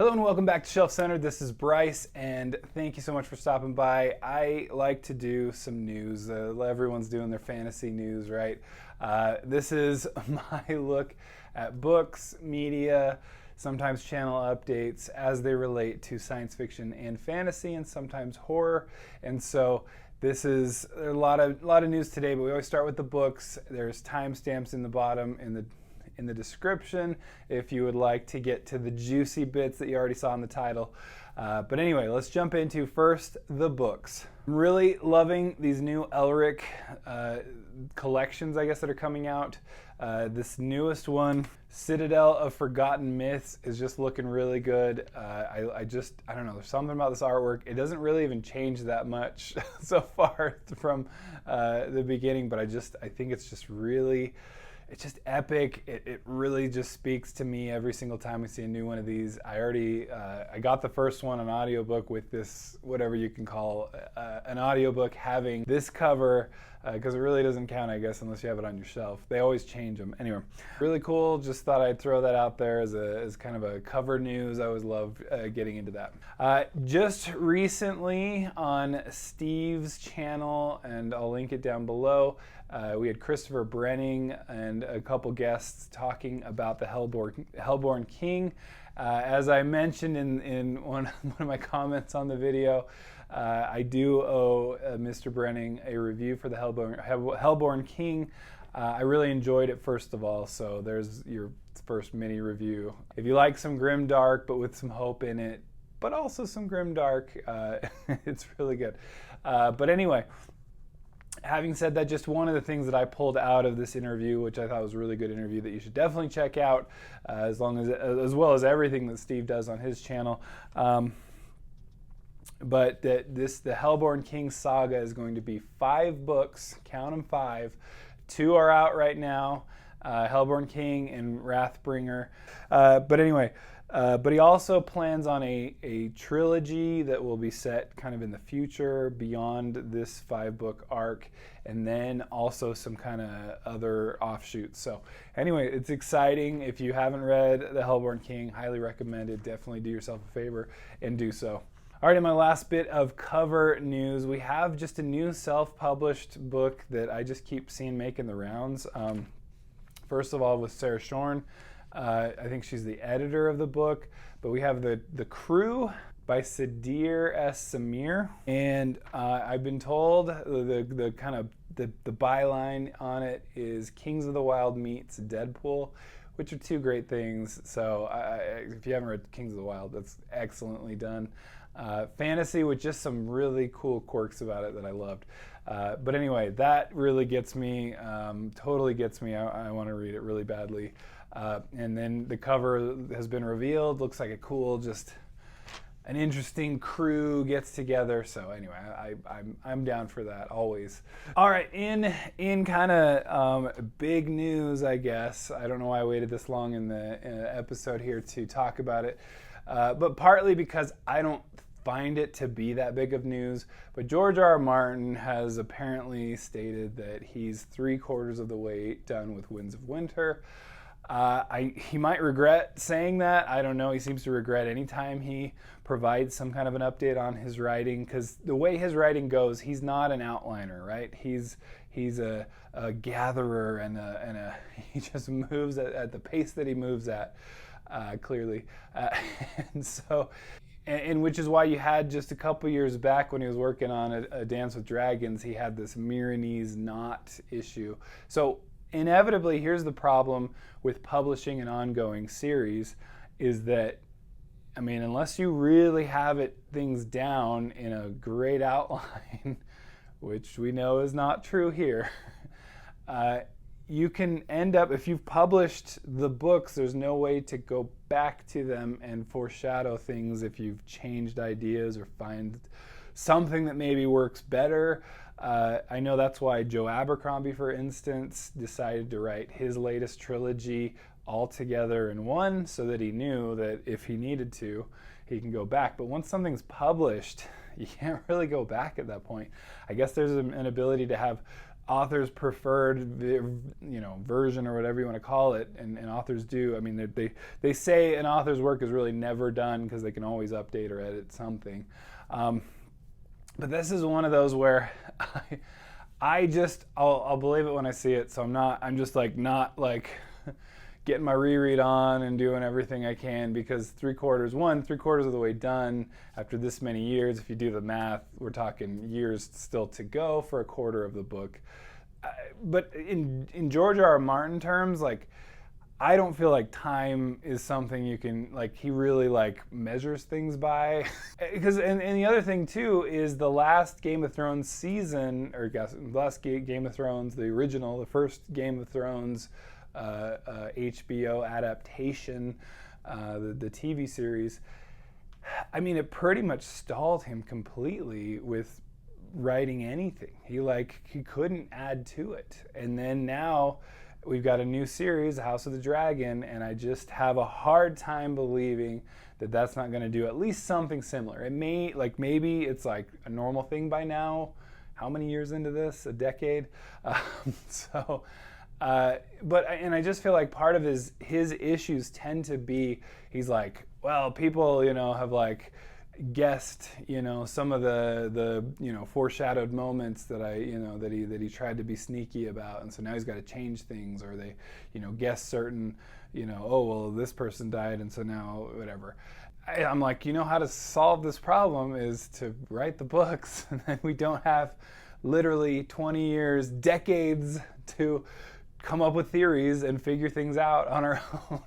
Hello and welcome back to Shelf Center. This is Bryce, and thank you so much for stopping by. I like to do some news. Everyone's doing their fantasy news, right? This is my look at books, media, sometimes channel updates as they relate to science fiction and fantasy, and sometimes horror. And so this is a lot of news today, but we always start with the books. There's timestamps in the bottom in the description if you would like to get to the juicy bits that you already saw in the title. But anyway, let's jump into first the books. I'm really loving these new Elric collections, I guess, that are coming out. This newest one, Citadel of Forgotten Myths, is just looking really good. I don't know, there's something about this artwork. It doesn't really even change that much so far from the beginning, but I think it's just really, it's just epic. It really just speaks to me every single time we see a new one of these. I got the first one, an audiobook, with this, whatever you can call an audiobook, having this cover, because it really doesn't count, I guess, unless you have it on your shelf. They always change them. Anyway, really cool. Just thought I'd throw that out there as kind of a cover news. I always love getting into that. Just recently on Steve's channel, and I'll link it down below, we had Christopher Brenning and a couple guests talking about the Hellborn King. As I mentioned in one of my comments on the video, I do owe Mr. Brenning a review for the Hellborn King. I really enjoyed it, first of all, so there's your first mini review. If you like some grimdark but with some hope in it, but also some grimdark, it's really good. But anyway, having said that, just one of the things that I pulled out of this interview, which I thought was a really good interview that you should definitely check out, as well as everything that Steve does on his channel. But the Hellborn King saga is going to be 5 books, count them 5. 2 are out right now, Hellborn King and Wrathbringer. But anyway, but he also plans on a trilogy that will be set kind of in the future beyond this 5-book arc, and then also some kind of other offshoots. So anyway, it's exciting. If you haven't read the Hellborn King, highly recommend it. Definitely do yourself a favor and do so. All right, in my last bit of cover news, we have just a new self-published book that I just keep seeing making the rounds. First of all, with Sarah Shorn. I think she's the editor of the book, but we have the Crew by Sadir S. Samir, and I've been told the byline on it is Kings of the Wild meets Deadpool, which are 2 great things. So if you haven't read Kings of the Wild, that's excellently done. Fantasy with just some really cool quirks about it that I loved. But anyway, that really gets me, totally gets me. I want to read it really badly. And then the cover has been revealed. Looks like a cool, just an interesting crew gets together. So anyway, I'm down for that always. All right, in kind of big news, I guess. I don't know why I waited this long in the episode here to talk about it, but partly because I don't find it to be that big of news. But George R. R. Martin has apparently stated that he's 3/4 of the way done with Winds of Winter. He might regret saying that. I don't know. He seems to regret any time he provides some kind of an update on his writing, because the way his writing goes, he's not an outliner, right? He's a gatherer, and he just moves at the pace that he moves at, clearly. And so, and which is why you had just a couple years back when he was working on a Dance with Dragons, he had this Myronese knot issue. So inevitably, here's the problem with publishing an ongoing series, is that, I mean, unless you really have things down in a great outline, which we know is not true here, you can end up, if you've published the books, there's no way to go back to them and foreshadow things if you've changed ideas or find something that maybe works better. I know that's why Joe Abercrombie, for instance, decided to write his latest trilogy all together in one, so that he knew that if he needed to, he can go back. But once something's published, you can't really go back at that point. I guess there's an ability to have authors' preferred version or whatever you want to call it, and authors do. I mean, they say an author's work is really never done because they can always update or edit something. But this is one of those where I'll believe it when I see it. So I'm just like not like getting my reread on and doing everything I can, because three-quarters of the way done after this many years. If you do the math, we're talking years still to go for a quarter of the book. But in George R.R. Martin terms, like, I don't feel like time is something you can, like, he really like measures things by. Because and the other thing too is the last Game of Thrones season, or last Game of Thrones, the original, the first Game of Thrones HBO adaptation, the TV series, I mean, it pretty much stalled him completely with writing anything. He couldn't add to it. And then now we've got a new series, House of the Dragon, and I just have a hard time believing that that's not going to do at least something similar. It may, like, maybe it's like a normal thing by now. How many years into this? A decade? But I just feel like part of his issues tend to be, he's like, well, people, have like guessed, some of the foreshadowed moments that that he tried to be sneaky about, and so now he's got to change things, or they, guess certain, oh, well, this person died, and so now whatever. I'm like, how to solve this problem is to write the books, and then we don't have literally 20 years, decades to come up with theories and figure things out on our own.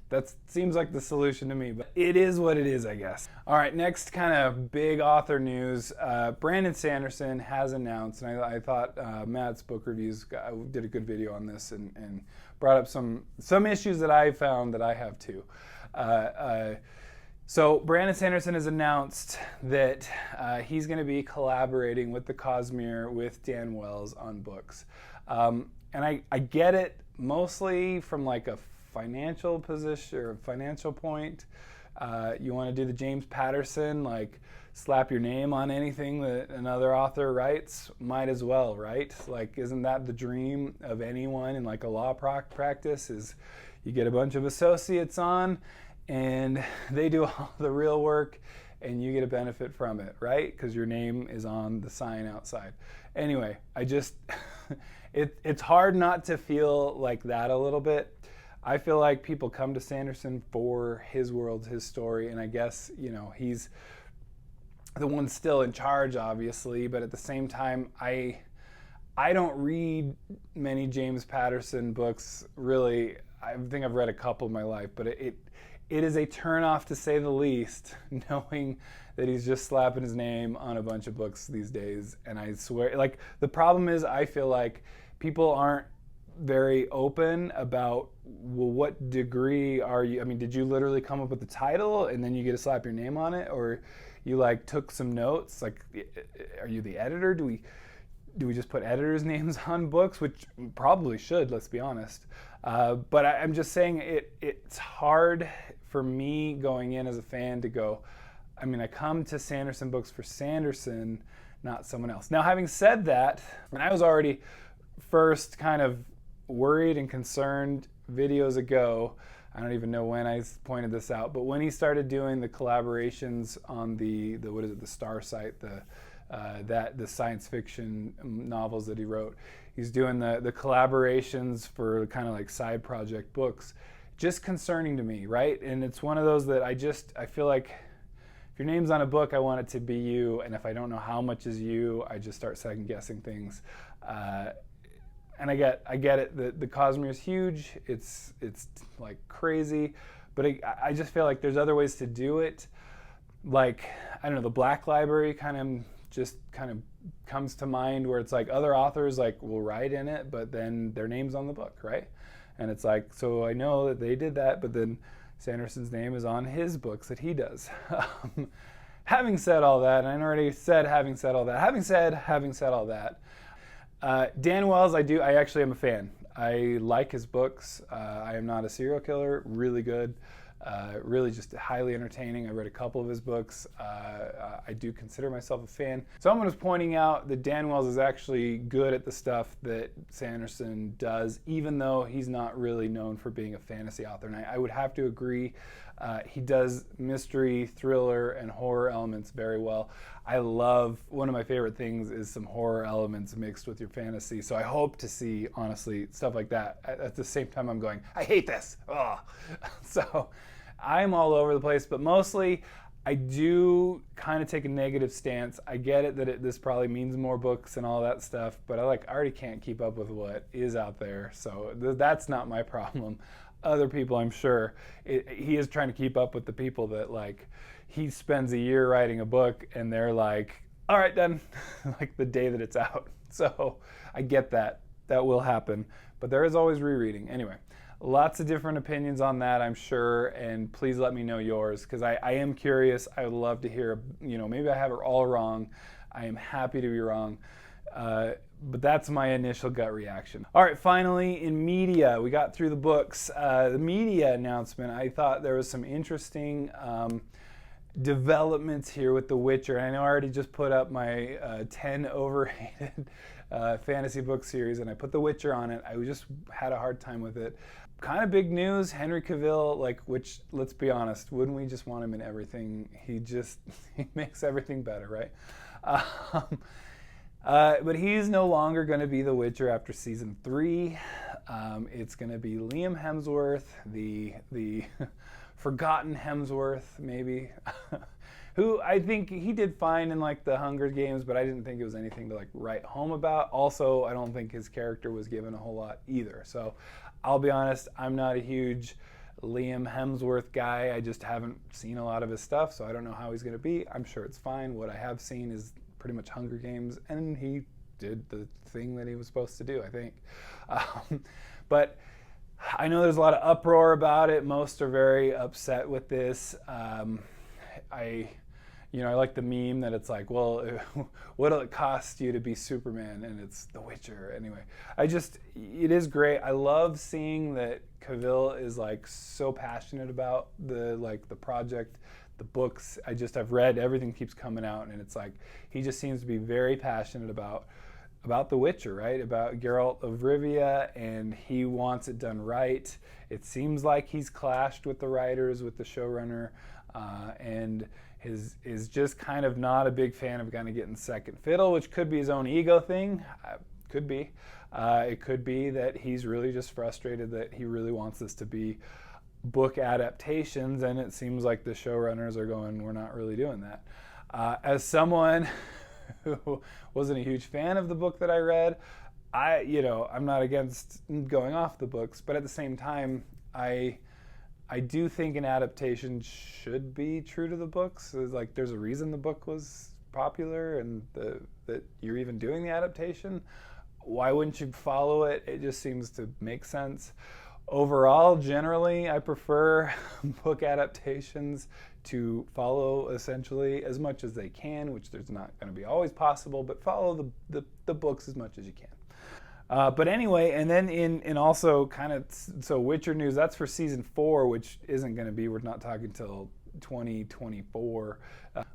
That seems like the solution to me, but it is what it is, I guess. All right, next kind of big author news. Brandon Sanderson has announced, and I thought Matt's Book Reviews did a good video on this and brought up some issues that I found that I have too. So Brandon Sanderson has announced that he's going to be collaborating with the Cosmere with Dan Wells on books. And I get it mostly from like a financial position or a financial point. You want to do the James Patterson, like slap your name on anything that another author writes, might as well, right? Like, isn't that the dream of anyone in like a law practice, is you get a bunch of associates on and they do all the real work and you get a benefit from it, right? Because your name is on the sign outside. Anyway, it's hard not to feel like that a little bit. I feel like people come to Sanderson for his world, his story, and I guess, he's the one still in charge, obviously, but at the same time, I don't read many James Patterson books, really. I think I've read a couple in my life, but it is a turnoff, to say the least, knowing that he's just slapping his name on a bunch of books these days. And I swear, like, the problem is, I feel like people aren't very open about, well, what degree are you? I mean, did you literally come up with the title and then you get to slap your name on it, or you like took some notes? Like, are you the editor? Do we just put editors' names on books, which we probably should, let's be honest. But I'm just saying it's hard for me going in as a fan to go, I mean, I come to Sanderson books for Sanderson, not someone else. Now, having said that, and I was already first kind of worried and concerned videos ago, I don't even know when I pointed this out, but when he started doing the collaborations on the Star site, the science fiction novels that he wrote, he's doing the collaborations for kind of like side project books. Just concerning to me, right? And it's one of those that I feel like if your name's on a book, I want it to be you, and if I don't know how much is you, I just start second guessing things. And I get it. The Cosmere is huge. It's like crazy, but I just feel like there's other ways to do it. Like, I don't know, the Black Library kind of comes to mind, where it's like other authors like will write in it, but then their name's on the book, right? And it's like, so I know that they did that, but then Sanderson's name is on his books that he does. Having said all that, and I already said having said all that, Dan Wells, I actually am a fan. I like his books. I am not a serial killer, really good. Really just highly entertaining. I read a couple of his books. I do consider myself a fan. Someone was pointing out that Dan Wells is actually good at the stuff that Sanderson does, even though he's not really known for being a fantasy author. And I would have to agree. He does mystery, thriller, and horror elements very well. I love, one of my favorite things is some horror elements mixed with your fantasy. So I hope to see, honestly, stuff like that. At the same time, I'm going, I hate this. Ugh. So I'm all over the place, but mostly I do kind of take a negative stance. I get it that this probably means more books and all that stuff, but I already can't keep up with what is out there. So that's not my problem. Other people, I'm sure, he is trying to keep up with the people that he spends a year writing a book and they're like, all right, done, like the day that it's out. So I get that. That will happen. But there is always rereading. Anyway, lots of different opinions on that, I'm sure. And please let me know yours, because I am curious. I would love to hear, maybe I have it all wrong. I am happy to be wrong. But that's my initial gut reaction. All right, finally, in media, we got through the books. The media announcement, I thought there was some interesting developments here with The Witcher. I know I already just put up my 10 overrated fantasy book series, and I put The Witcher on it. I just had a hard time with it. Kind of big news, Henry Cavill, which, let's be honest, wouldn't we just want him in everything? He makes everything better, right? But he's no longer going to be The Witcher after season 3. It's going to be Liam Hemsworth, the forgotten Hemsworth, maybe, who I think he did fine in the Hunger Games, but I didn't think it was anything to write home about. Also, I don't think his character was given a whole lot either. So I'll be honest, I'm not a huge Liam Hemsworth guy. I just haven't seen a lot of his stuff, so I don't know how he's going to be. I'm sure it's fine. What I have seen is pretty much Hunger Games, and he did the thing that he was supposed to do, I think. But I know there's a lot of uproar about it. Most are very upset with this. I like the meme that it's well, what'll it cost you to be Superman? And it's The Witcher. Anyway, it is great. I love seeing that Cavill is so passionate about the project, the books. I've read, everything keeps coming out, and it's he just seems to be very passionate about The Witcher, right? About Geralt of Rivia, and he wants it done right. It seems like he's clashed with the writers, with the showrunner, and is just kind of not a big fan of kind of getting second fiddle, which could be his own ego thing. Could be. It could be that he's really just frustrated that he really wants this to be book adaptations, and it seems like the showrunners are going, we're not really doing that. As someone who wasn't a huge fan of the book that I read, I'm not against going off the books, but at the same time, I do think an adaptation should be true to the books. There's a reason the book was popular, and that you're even doing the adaptation. Why wouldn't you follow it? It just seems to make sense. Overall, generally, I prefer book adaptations to follow essentially as much as they can, which there's not going to be always possible, but follow the books as much as you can. But anyway, and then in also kind of, so Witcher news, that's for season 4, which isn't going to be, we're not talking until 2024.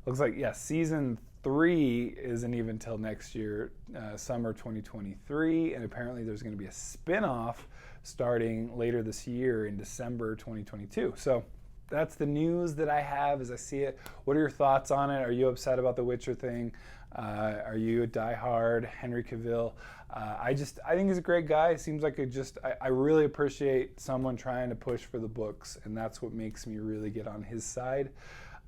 Looks like, yeah, season 3 isn't even till next year, summer 2023, and apparently there's going to be a spin-off starting later this year in December 2022. So that's the news that I have as I see it. What are your thoughts on it? Are you upset about the Witcher thing? Are you a diehard Henry Cavill? I think he's a great guy. Seems like I really appreciate someone trying to push for the books, and that's what makes me really get on his side.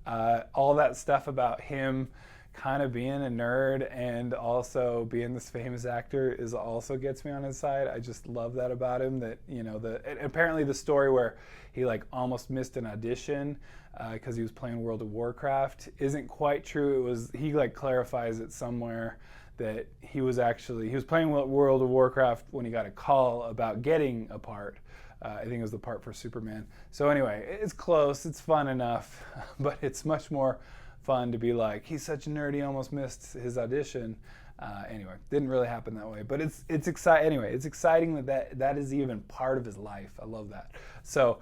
All that stuff about him kind of being a nerd and also being this famous actor also gets me on his side. I just love that about him, that apparently the story where he almost missed an audition because he was playing World of Warcraft isn't quite true. He clarifies it somewhere that he was playing World of Warcraft when he got a call about getting a part. I think it was the part for Superman. So anyway, it's close, it's fun enough, but it's much more fun to be he's such a nerd, he almost missed his audition. Anyway, didn't really happen that way, but it's exciting. Anyway, it's exciting that is even part of his life. I love that. So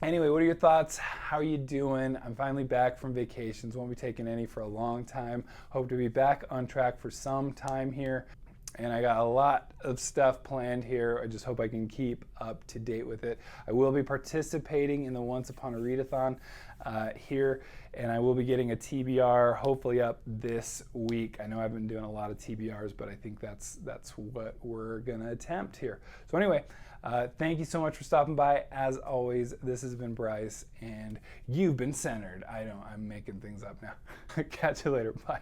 Anyway, what are your thoughts? How are you doing? I'm finally back from vacations. Won't be taking any for a long time. Hope to be back on track for some time here. And I got a lot of stuff planned here. I just hope I can keep up to date with it. I will be participating in the Once Upon a Readathon here, and I will be getting a TBR hopefully up this week. I know I've been doing a lot of TBRs, but I think that's what we're gonna attempt here. So anyway, thank you so much for stopping by. As always, this has been Bryce, and you've been centered. I'm making things up now. Catch you later. Bye.